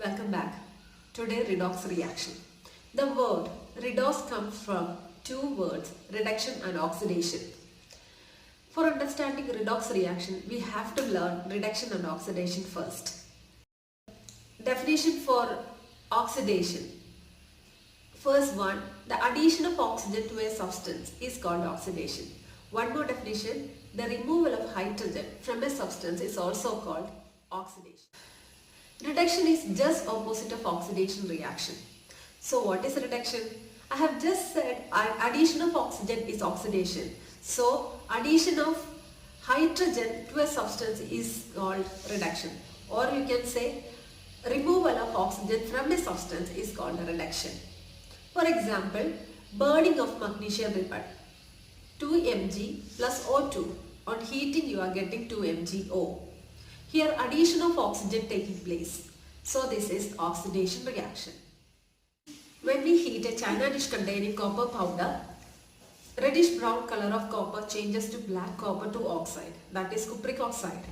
Welcome back. Today redox reaction. The word redox comes from two words, reduction and oxidation. For understanding redox reaction, we have to learn reduction and oxidation first. Definition for oxidation. First one, the addition of oxygen to a substance is called oxidation. One more definition, the removal of hydrogen from a substance is also called oxidation. Reduction is just opposite of oxidation reaction. So what is reduction? I have just said addition of oxygen is oxidation. So addition of hydrogen to a substance is called reduction. Or you can say removal of oxygen from a substance is called a reduction. For example, burning of magnesium ripple. 2 Mg plus O2. On heating you are getting 2 MgO. Here addition of oxygen taking place. So this is oxidation reaction. When we heat a china dish containing copper powder, reddish brown color of copper changes to black copper to oxide, that is cupric oxide.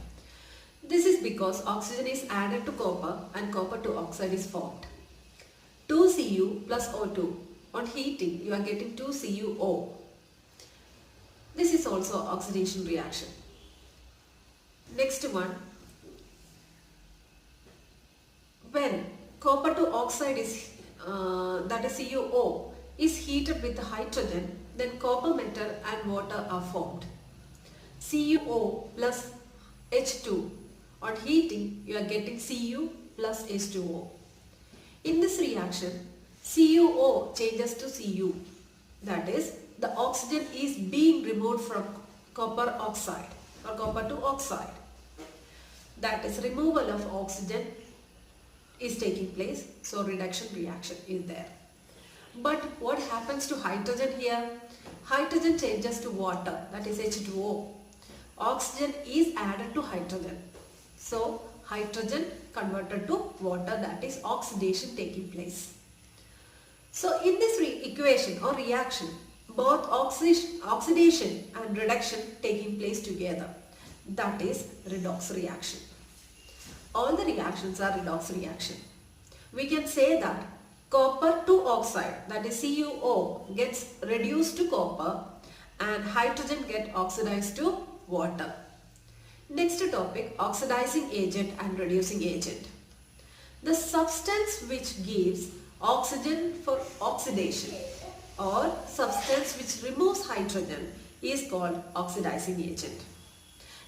This is because oxygen is added to copper and copper to oxide is formed. 2Cu plus O2. On heating you are getting 2CuO. This is also oxidation reaction. Next one. When copper to oxide is that is CuO is heated with hydrogen, then copper metal and water are formed. CuO plus H2. On heating you are getting Cu plus H2O. In this reaction CuO changes to Cu, that is the oxygen is being removed from copper oxide or copper to oxide, that is removal of oxygen is taking place, so reduction reaction is there. But what happens to hydrogen here? Hydrogen changes to water, that is H2O. Oxygen is added to hydrogen, so hydrogen converted to water, that is oxidation taking place. So in this equation or reaction, both oxidation and reduction taking place together, that is redox reaction. All the reactions are redox reaction. We can say that copper to oxide, that is CuO, gets reduced to copper and hydrogen get oxidized to water. Next topic, oxidizing agent and reducing agent. The substance which gives oxygen for oxidation or substance which removes hydrogen is called oxidizing agent.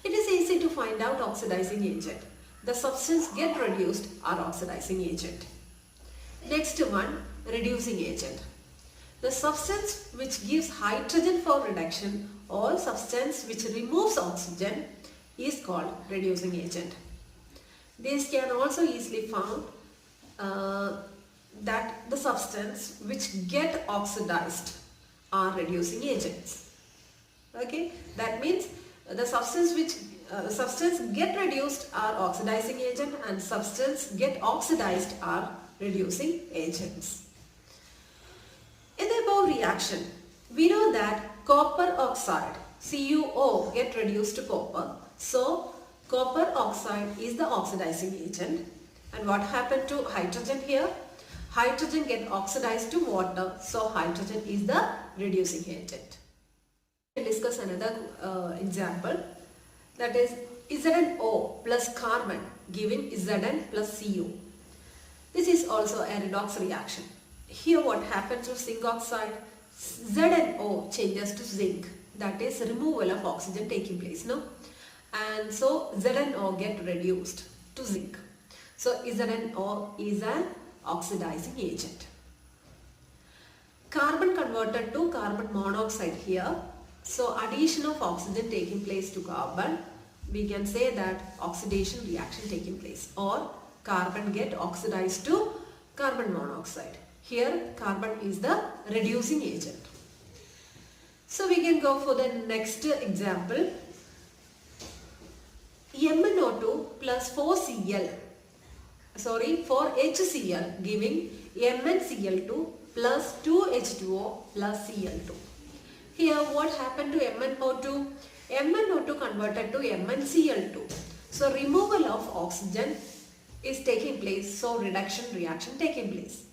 It is easy to find out oxidizing agent. The substance get reduced are oxidizing agent. Next one, reducing agent. The substance which gives hydrogen for reduction or substance which removes oxygen is called reducing agent. This can also easily found that the substance which get oxidized are reducing agents. Okay, that means the substance get reduced are oxidizing agent and substance get oxidized are reducing agents. In the above reaction, we know that copper oxide CuO get reduced to copper. So copper oxide is the oxidizing agent. And what happened to hydrogen here? Hydrogen get oxidized to water. So hydrogen is the reducing agent. We'll discuss another example, that is ZnO plus carbon giving Zn plus Cu. This is also a redox reaction. Here what happens to zinc oxide? ZnO changes to zinc, that is removal of oxygen taking place, no? And so ZnO get reduced to zinc. So ZnO is an oxidizing agent. Carbon converted to carbon monoxide here. So addition of oxygen taking place to carbon, we can say that oxidation reaction taking place, or carbon get oxidized to carbon monoxide. Here carbon is the reducing agent. So we can go for the next example. MnO2 plus 4HCl giving MnCl2 plus 2H2O plus Cl2. Here what happened to MnO2? MnO2 converted to MnCl2. So removal of oxygen is taking place, so reduction reaction taking place.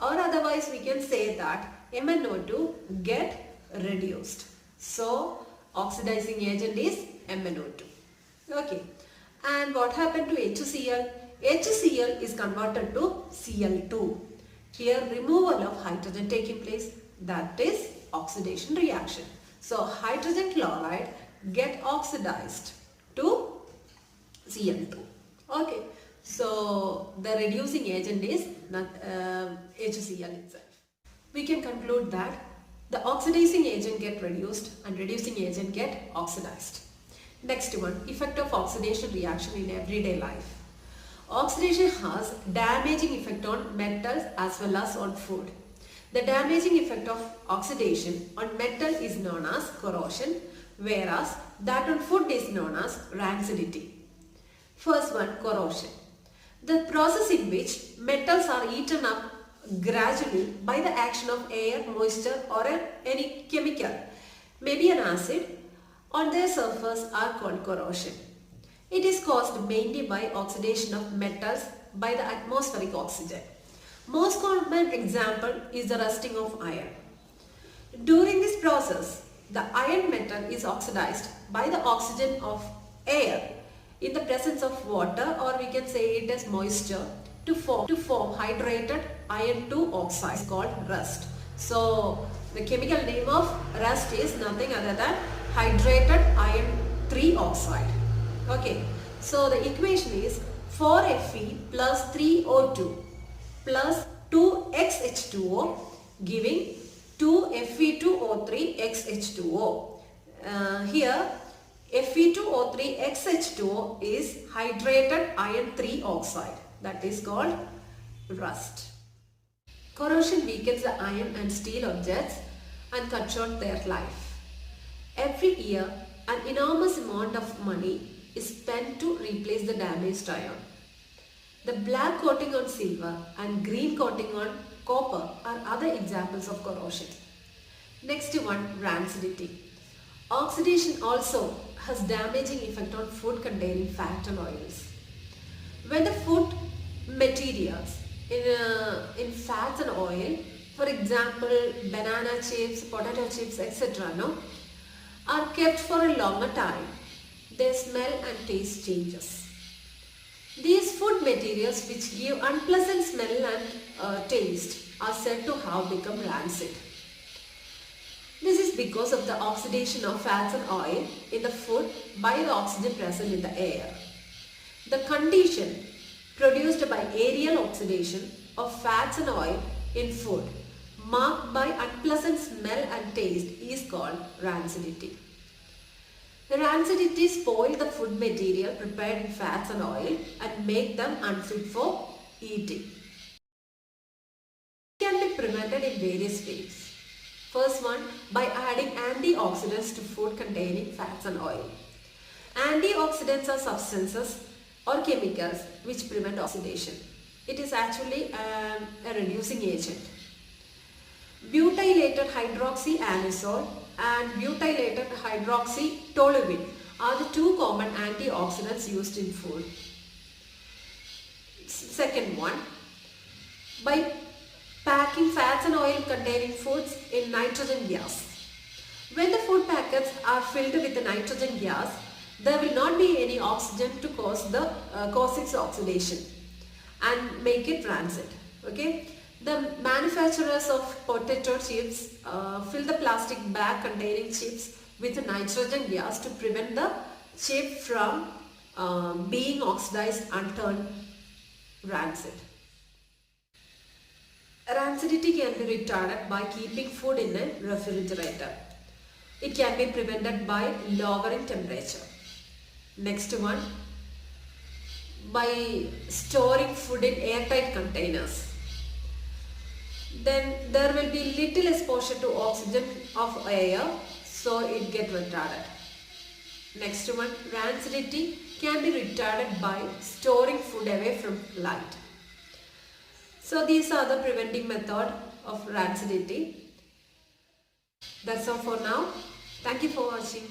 Or otherwise we can say that MnO2 get reduced. So oxidizing agent is MnO2. Okay. And what happened to HCl? HCl is converted to Cl2. Here removal of hydrogen taking place, that is oxidation reaction. So hydrogen chloride get oxidized to Cl2. Okay. So the reducing agent is HCl itself. We can conclude that the oxidizing agent get reduced and reducing agent get oxidized. Next one, effect of oxidation reaction in everyday life. Oxidation has damaging effect on metals as well as on food. The damaging effect of oxidation on metal is known as corrosion, whereas that on food is known as rancidity. First one, corrosion. The process in which metals are eaten up gradually by the action of air, moisture or any chemical, maybe an acid, on their surface are called corrosion. It is caused mainly by oxidation of metals by the atmospheric oxygen. Most common example is the rusting of iron. During this process, the iron metal is oxidized by the oxygen of air in the presence of water, or we can say it as moisture, to form hydrated iron 2 oxide called rust. So the chemical name of rust is nothing other than hydrated iron 3 oxide. Okay, so the equation is 4Fe plus 3O2 plus 2XH2O giving 2Fe2O3XH2O. Here Fe2O3XH2O is hydrated iron 3 oxide, that is called rust. Corrosion weakens the iron and steel objects and cuts short their life. Every year, an enormous amount of money is spent to replace the damaged iron. The black coating on silver and green coating on copper are other examples of corrosion. Next one, rancidity. Oxidation also has damaging effect on food containing fat and oils. When the food materials in fats and oil, for example banana chips, potato chips, etc., are kept for a longer time, their smell and taste changes. These food materials which give unpleasant smell and taste are said to have become rancid. This is because of the oxidation of fats and oil in the food by the oxygen present in the air. The condition produced by aerial oxidation of fats and oil in food marked by unpleasant smell and taste is called rancidity. The rancidity spoils the food material prepared in fats and oil and make them unfit for eating. It can be prevented in various ways. First one, by adding antioxidants to food containing fats and oil. Antioxidants are substances or chemicals which prevent oxidation. It is actually a reducing agent. Butylated hydroxyanisole and butylated hydroxytoluene are the two common antioxidants used in food. Second one, by packing fats and oil containing foods in nitrogen gas. When the food packets are filled with the nitrogen gas, there will not be any oxygen to cause its oxidation and make it rancid. Okay? The manufacturers of potato chips fill the plastic bag containing chips with nitrogen gas to prevent the chip from being oxidized and turned rancid. Rancidity can be retarded by keeping food in a refrigerator. It can be prevented by lowering temperature. Next one, by storing food in airtight containers. Then there will be little exposure to oxygen of air, so it gets retarded. Next one, rancidity can be retarded by storing food away from light. So these are the preventing method of rancidity. That's all for now. Thank you for watching.